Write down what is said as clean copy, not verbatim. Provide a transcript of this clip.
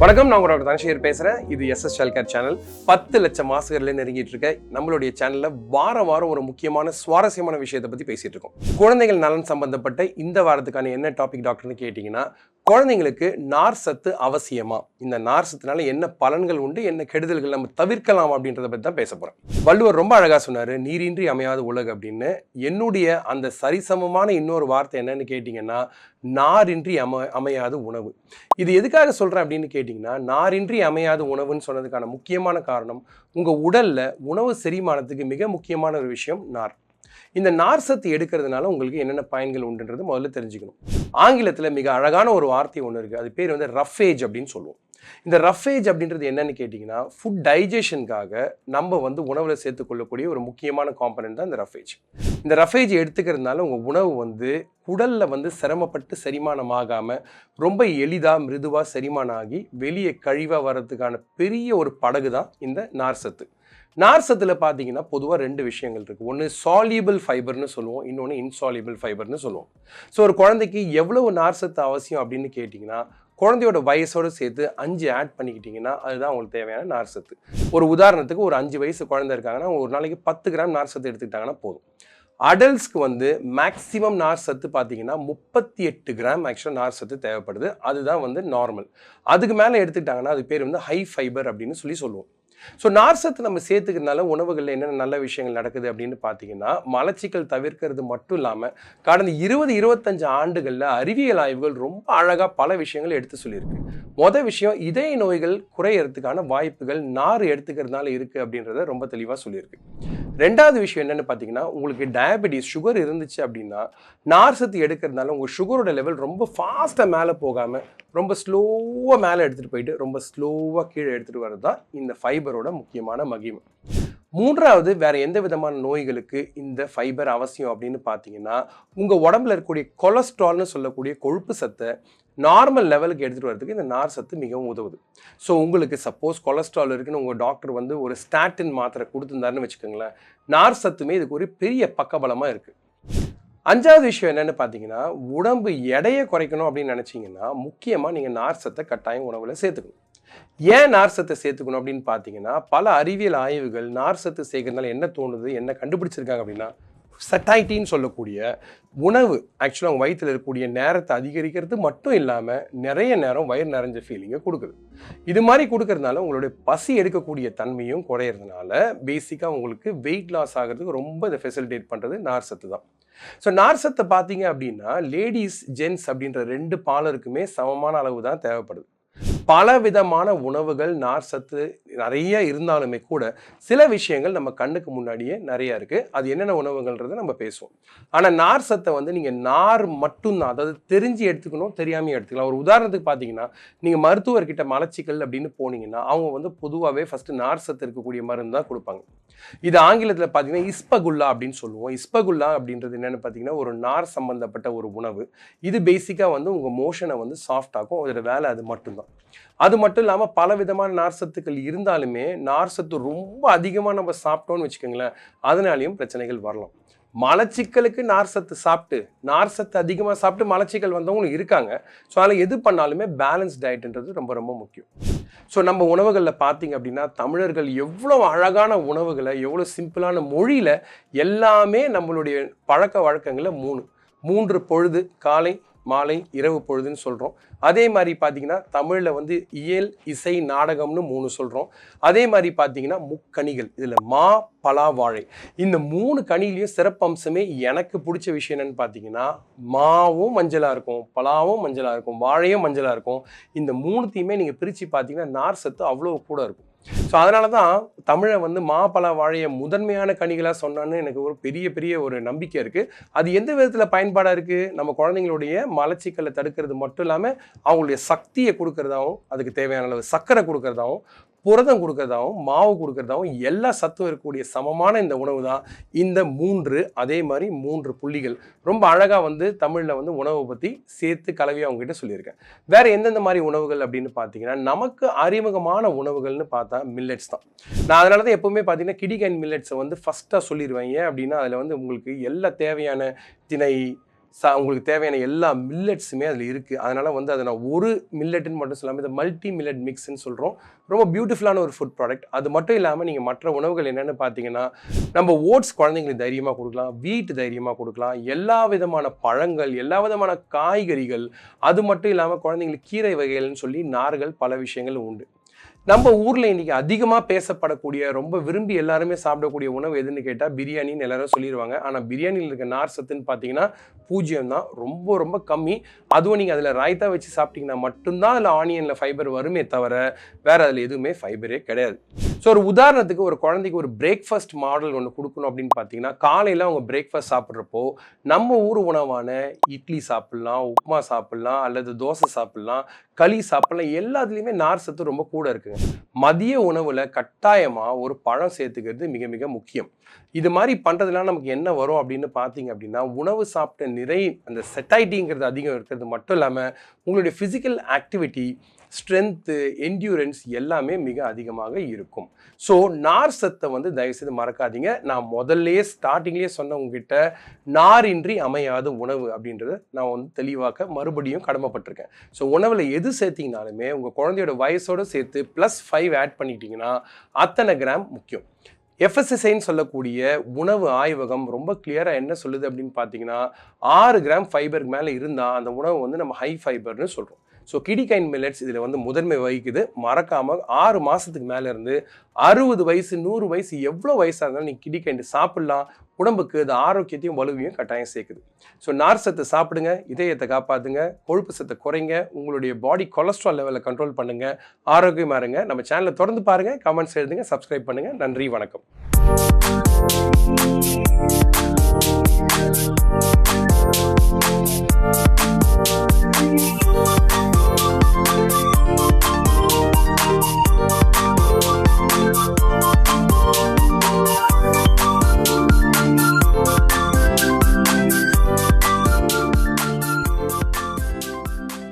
வணக்கம், நான் உங்களோட தனசேகர் பேசுகிறேன். இது எஸ்எஸ் ஹெல்த்கேர் சேனல். 10 லட்சம் மாசுகளில் நெருங்கிட்டு இருக்க நம்மளுடைய சேனலில் வாரம் ஒரு முக்கியமான சுவாரஸ்யமான விஷயத்தை பற்றி பேசிகிட்டு இருக்கோம். குழந்தைகள் நலன் சம்பந்தப்பட்ட இந்த வாரத்துக்கான என்ன டாபிக் டாக்டர்னு கேட்டிங்கன்னா, குழந்தைங்களுக்கு நார் சத்து அவசியமா, இந்த நார் சத்துனால என்ன பலன்கள் உண்டு, என்ன கெடுதல்கள் நம்ம தவிர்க்கலாம் அப்படின்றத பற்றி தான் பேச போகிறோம். வள்ளுவர் ரொம்ப அழகாக சொன்னார், நீரின்றி அமையாத உலகு அப்படின்னு. என்னுடைய அந்த சரிசமமான இன்னொரு வார்த்தை என்னன்னு கேட்டிங்கன்னா, நாரின்றி அமையாத உணவு. இது எதுக்காக சொல்கிறேன் அப்படின்னு கேட்டிங்கன்னா, நாரின்றி அமையாத உணவுன்னு சொன்னதுக்கான முக்கியமான காரணம், உங்கள் உடலில் உணவு செரிமானத்துக்கு மிக முக்கியமான ஒரு விஷயம் நார். இந்த நார் சத்து எடுக்கிறதுனால உங்களுக்கு என்னென்ன பயன்கள் உண்டுன்றது முதல்ல தெரிஞ்சுக்கணும். ஆங்கிலத்தில் மிக அழகான ஒரு வார்த்தை ஒன்று இருக்குது, அது பேர் வந்து ரஃபேஜ் அப்படின்னு சொல்லுவோம். இந்த ரஃபேஜ் அப்படின்றது என்னன்னு கேட்டிங்கன்னா, ஃபுட் டைஜஷனுக்காக நம்ம வந்து உணவில் சேர்த்துக்கொள்ளக்கூடிய ஒரு முக்கியமான காம்பனன்ட் தான் இந்த ரஃபேஜ். இந்த ரஃபேஜ் எடுத்துக்கிறதுனால உங்கள் உணவு வந்து குடலில் வந்து சிரமப்பட்டு செரிமானமாகாமல் ரொம்ப எளிதாக மிருதுவாக செரிமானம் ஆகி வெளியே கழிவாக வர்றதுக்கான பெரிய ஒரு படகு தான் இந்த நார் சத்து. நார் சத்தில் பார்த்தீங்கன்னா பொதுவாக 2 விஷயங்கள் இருக்குது. ஒன்று சால்யூபிள் ஃபைபர்னு சொல்லுவோம், இன்னொன்று இன்சால்யூபிள் ஃபைபர்னு சொல்லுவோம். ஸோ ஒரு குழந்தைக்கு எவ்வளவு நார் சத்து அவசியம் அப்படின்னு கேட்டிங்கன்னா, குழந்தையோட வயசோடு சேர்த்து 5 ஆட் பண்ணிக்கிட்டிங்கன்னா அதுதான் அவங்களுக்கு தேவையான நார் சத்து. ஒரு உதாரணத்துக்கு ஒரு 5 வயசு குழந்தை இருக்காங்கன்னா ஒரு நாளைக்கு 10 கிராம் நார் சத்து எடுத்துக்கிட்டாங்கன்னா போதும். அடல்ட்ஸ்க்கு வந்து மேக்ஸிமம் நார் சத்து பார்த்தீங்கன்னா 38 கிராம் ஆக்சுவலாக நார் சத்து தேவைப்படுது. அதுதான் வந்து நார்மல். அதுக்கு மேலே எடுத்துக்கிட்டாங்கன்னா அது பேர் வந்து ஹை ஃபைபர் அப்படின்னு சொல்லுவோம். ஸோ நார் சத்து நம்ம சேர்த்துக்கிறதுனால உணவுகளில் என்னென்ன நல்ல விஷயங்கள் நடக்குது அப்படின்னு பார்த்தீங்கன்னா, மலச்சிக்கல் தவிர்க்கிறது மட்டும் இல்லாமல் கடந்த 20-25 ஆண்டுகளில் அறிவியல் ஆய்வுகள் ரொம்ப அழகாக பல விஷயங்கள் எடுத்து சொல்லியிருக்கு. மொதல் விஷயம், இதய நோய்கள் குறையறதுக்கான வாய்ப்புகள் நார் எடுத்துக்கிறதுனால இருக்குது அப்படின்றத ரொம்ப தெளிவாக சொல்லியிருக்கு. 2வது விஷயம் என்னென்னு பார்த்தீங்கன்னா, உங்களுக்கு டயபெட்டிஸ் சுகர் இருந்துச்சு அப்படின்னா நார் சத்து எடுக்கிறதுனால உங்கள் சுகரோட லெவல் ரொம்ப ஃபாஸ்ட்டாக மேலே போகாமல் ரொம்ப ஸ்லோவாக மேலே எடுத்துகிட்டு போயிட்டு ரொம்ப ஸ்லோவாக கீழே எடுத்துகிட்டு வர்றது தான் இந்த ஃபைபரோட முக்கியமான மகிமை. 3வது, வேறு எந்த விதமான நோய்களுக்கு இந்த ஃபைபர் அவசியம் அப்படின்னு பார்த்தீங்கன்னா, உங்கள் உடம்புல இருக்கக்கூடிய கொலஸ்ட்ரால்னு சொல்லக்கூடிய கொழுப்பு சத்தை நார்மல் லெவலுக்கு எடுத்துகிட்டு வரதுக்கு இந்த நார் சத்து மிகவும் உதவுது. ஸோ உங்களுக்கு சப்போஸ் கொலஸ்ட்ரால் இருக்குன்னு உங்கள் டாக்டர் வந்து ஒரு ஸ்டாட்டின் மாத்திரை கொடுத்துருந்தாருன்னு வச்சுக்கோங்களேன், நார் சத்துமே இதுக்கு ஒரு பெரிய பக்கபலமாக இருக்குது. 5வது விஷயம் என்னென்னு பார்த்தீங்கன்னா, உடம்பு எடையை குறைக்கணும் அப்படின்னு நினச்சிங்கன்னா முக்கியமாக நீங்கள் நார் சத்தை கட்டாயம் உணவில் சேர்த்துக்கணும். ஏன் நார் சத்தை சேர்த்துக்கணும் அப்படின்னு பார்த்தீங்கன்னா, பல அறிவியல் ஆய்வுகள் நார் சத்து சேர்க்கறதுனால என்ன தோணுது, என்ன கண்டுபிடிச்சிருக்காங்க அப்படின்னா, சட்டைட்டின்னு சொல்லக்கூடிய உணவு ஆக்சுவலாக அவங்க வயிற்றில் இருக்கக்கூடிய நேரத்தை அதிகரிக்கிறது மட்டும் இல்லாமல் நிறைய நேரம் வயிறு நிறைஞ்ச ஃபீலிங்கை கொடுக்குது. இது மாதிரி கொடுக்கறதுனால உங்களுடைய பசி எடுக்கக்கூடிய தன்மையும் குறையிறதுனால பேசிக்காக உங்களுக்கு வெயிட் லாஸ் ஆகிறதுக்கு ரொம்ப இதை ஃபெசிலிட்டேட் பண்ணுறது நார் சத்து தான். ஸோ நார் சத்தை பார்த்தீங்க அப்படின்னா லேடிஸ் ஜென்ஸ் அப்படின்ற 2 பாலருக்குமே சமமான அளவு தான் தேவைப்படுது. பல விதமான உணவுகள் நார் சத்து நிறைய இருந்தாலுமே கூட சில விஷயங்கள் நம்ம கண்ணுக்கு முன்னாடியே நிறைய இருக்குது. அது என்னென்ன உணவுகள்ன்றதை நம்ம பேசுவோம். ஆனால் நார் சத்தை வந்து நீங்கள் நார் மட்டும்தான், அதாவது தெரிஞ்சு எடுத்துக்கணும், தெரியாமல் எடுத்துக்கலாம். ஒரு உதாரணத்துக்கு பார்த்தீங்கன்னா, நீங்கள் மருத்துவர்கிட்ட மலச்சிக்கல் அப்படின்னு போனீங்கன்னா அவங்க வந்து பொதுவாகவே ஃபஸ்ட்டு நார் சத்து இருக்கக்கூடிய மருந்து தான் கொடுப்பாங்க. இது ஆங்கிலத்தில் பார்த்தீங்கன்னா இஸ்பகுல்லா அப்படின்னு சொல்லுவோம். இஸ்பகுல்லா அப்படின்றது என்னென்னு பார்த்தீங்கன்னா ஒரு நார் சம்பந்தப்பட்ட ஒரு உணவு. இது பேசிக்காக வந்து உங்கள் மோஷனை வந்து சாஃப்ட் ஆகும். அதோட வேலை அது மட்டும்தான். அது மட்டும் இல்லாமல் பல விதமான நார் சத்துக்கள் இருந்தாலுமே நார் சத்து ரொம்ப அதிகமாக நம்ம சாப்பிட்டோம்னு வச்சுக்கோங்களேன், அதனாலையும் பிரச்சனைகள் வரலாம். மலச்சிக்கலுக்கு நார் சத்து சாப்பிட்டு நார் சத்து அதிகமாக சாப்பிட்டு மலச்சிக்கல் வந்தவங்களும் இருக்காங்க. ஸோ அதில் எது பண்ணாலுமே பேலன்ஸ் டயட்ன்றது ரொம்ப ரொம்ப முக்கியம். ஸோ நம்ம உணவுகளில் பார்த்தீங்க அப்படின்னா தமிழர்கள் எவ்வளோ அழகான உணவுகளை எவ்வளோ சிம்பிளான மொழியில் எல்லாமே நம்மளுடைய பழக்க வழக்கங்களில் 3 பொழுது, காலை மாலை இரவு பொழுதுன்னு சொல்கிறோம். அதே மாதிரி பார்த்தீங்கன்னா தமிழில் வந்து இயல் இசை நாடகம்னு 3 சொல்கிறோம். அதே மாதிரி பார்த்தீங்கன்னா முக்கணிகள், இதில் மா பலா வாழை, இந்த 3 கனிலையும் சிறப்பம்சமே எனக்கு பிடிச்ச விஷயம் என்னென்னு பார்த்தீங்கன்னா, மாவும் மஞ்சளாக இருக்கும், பலாவும் மஞ்சளாக இருக்கும், வாழையும் மஞ்சளாக இருக்கும். இந்த 3த்தையுமே நீங்கள் பிரித்து பார்த்தீங்கன்னா நார் சத்து அவ்வளோ கூட இருக்கும். ஸோ அதனால தான் தமிழை வந்து மாப்பழ வாழையை முதன்மையான கனிகளாக சொன்னான்னு எனக்கு ஒரு பெரிய ஒரு நம்பிக்கை இருக்குது. அது எந்த விதத்தில் பயன்பாடாக இருக்குது, நம்ம குழந்தைங்களுடைய மலச்சிக்கலை தடுக்கிறது மட்டும் இல்லாமல் அவங்களுடைய சக்தியை கொடுக்கறதாகவும், அதுக்கு தேவையான அளவு சர்க்கரை கொடுக்கறதாகவும், புரதம் கொடுக்கறதாகவும், மாவு கொடுக்கறதாகவும் எல்லா சத்தும் இருக்கக்கூடிய சமமான இந்த உணவு தான் இந்த 3. அதே மாதிரி 3 புள்ளிகள் ரொம்ப அழகாக வந்து தமிழில் வந்து உணவை பற்றி சேர்த்து கலவையாக அவங்ககிட்ட சொல்லியிருக்கேன். வேறு எந்தெந்த மாதிரி உணவுகள் அப்படின்னு பார்த்தீங்கன்னா, நமக்கு அறிமுகமான உணவுகள்னு பார்த்தா மில்லட்ஸ் தான். நான் அதனால தான் எப்போவுமே பார்த்தீங்கன்னா கிடிகைன் மில்லட்ஸை வந்து ஃபஸ்ட்டாக சொல்லிடுவேன். ஏன் அப்படின்னா அதில் வந்து உங்களுக்கு எல்லா தேவையான திணை, உங்களுக்கு தேவையான எல்லா மில்லட்ஸுமே அதில் இருக்குது. அதனால் வந்து அதை நான் ஒரு மில்லட்டுன்னு மட்டும் சொல்லாமல் இதை மல்டி மில்லட் மிக்ஸ்ன்னு சொல்கிறோம். ரொம்ப பியூட்டிஃபுல்லான ஒரு ஃபுட் ப்ராடக்ட். அது மட்டும் இல்லாமல் நீங்கள் மற்ற உணவுகள் என்னென்னு பார்த்தீங்கன்னா, நம்ம ஓட்ஸ் குழந்தைங்களுக்கு தைரியமாக கொடுக்கலாம், வீட் தைரியமாக கொடுக்கலாம், எல்லா விதமான பழங்கள், எல்லா விதமான காய்கறிகள், அது மட்டும் இல்லாமல் குழந்தைங்களுக்கு கீரை வகைகள்னு சொல்லி நார்கள் பல விஷயங்கள் உண்டு. நம்ம ஊரில் இன்றைக்கி அதிகமாக பேசப்படக்கூடிய, ரொம்ப விரும்பி எல்லாருமே சாப்பிடக்கூடிய உணவு எதுன்னு கேட்டால் பிரியாணின்னு எல்லாரும் சொல்லிடுவாங்க. ஆனால் பிரியாணியில் இருக்க நார் சத்துன்னு பார்த்தீங்கன்னா 0 தான், ரொம்ப ரொம்ப கம்மி. அதுவும் நீங்கள் அதில் ராய்த்தா வச்சு சாப்பிட்டீங்கன்னா மட்டும்தான் அதில் ஆனியனில் ஃபைபர் வருமே தவிர வேறு அதில் எதுவுமே ஃபைபரே கிடையாது. ஸோ ஒரு உதாரணத்துக்கு ஒரு குழந்தைக்கு ஒரு பிரேக்ஃபாஸ்ட் மாடல் ஒன்று கொடுக்கணும் அப்படின்னு பார்த்தீங்கன்னா, காலையில் அவங்க பிரேக்ஃபாஸ்ட் சாப்பிட்றப்போ நம்ம ஊர் உணவான இட்லி சாப்பிட்லாம், உப்புமா சாப்பிட்லாம், அல்லது தோசை சாப்பிட்லாம், களி சாப்பிட்லாம். எல்லாத்துலேயுமே நார் சத்து ரொம்ப கூட இருக்குங்க. மதிய உணவில் கட்டாயமாக ஒரு பழம் சேர்த்துக்கிறது மிக மிக முக்கியம். இது மாதிரி பண்ணுறதுலாம் நமக்கு என்ன வரும் அப்படின்னு பார்த்தீங்க அப்படின்னா, உணவு சாப்பிட்ட நிறை அந்த செட்டைட்டிங்கிறது அதிகம் இருக்கிறது மட்டும் இல்லாமல் உங்களுடைய ஃபிசிக்கல் ஆக்டிவிட்டி, ஸ்ட்ரென்த்து, என்டியூரன்ஸ் எல்லாமே மிக அதிகமாக இருக்கும். ஸோ நார் சத்தை வந்து தயவுசெய்து மறக்காதீங்க. நான் முதல்லையே ஸ்டார்டிங்லேயே சொன்ன உங்ககிட்ட நாரின்றி அமையாத உணவு அப்படின்றத நான் வந்து தெளிவாக்க மறுபடியும் கடமைப்பட்டிருக்கேன். ஸோ உணவில் எது சேர்த்திங்கனாலுமே உங்கள் குழந்தையோட வயசோடு சேர்த்து +5 ஆட் பண்ணிட்டீங்கன்னா அத்தனை கிராம் முக்கியம். FSSAIன்னு சொல்லக்கூடிய உணவு ஆய்வகம் ரொம்ப கிளியராக என்ன சொல்லுது அப்படின்னு பார்த்தீங்கன்னா, 6 கிராம் ஃபைபருக்கு மேலே இருந்தால் அந்த உணவு வந்து நம்ம ஹை ஃபைபர்னு சொல்கிறோம். ஸோ கிடிகைன் மில்லட்ஸ் இதில் வந்து முதன்மை வகிக்குது. மறக்காமல் 6 மாதத்துக்கு மேலே இருந்து 60 வயசு 100 வயசு எவ்வளோ வயசாக இருந்தாலும் நீங்கள் கிடிகைன் சாப்பிட்லாம். உடம்புக்கு அது ஆரோக்கியத்தையும் வலுவையும் கட்டாயம் சேர்க்குது. ஸோ நார் சத்தை சாப்பிடுங்க, இதயத்தை காப்பாற்றுங்க, கொழுப்பு சத்தை குறைங்க, உங்களுடைய பாடி கொலஸ்ட்ரால் லெவலை கண்ட்ரோல் பண்ணுங்கள், ஆரோக்கியமாக இருங்க. நம்ம சேனலை தொடர்ந்து பாருங்கள், கமெண்ட்ஸ் எழுதுங்க, சப்ஸ்கிரைப் பண்ணுங்கள். நன்றி, வணக்கம்.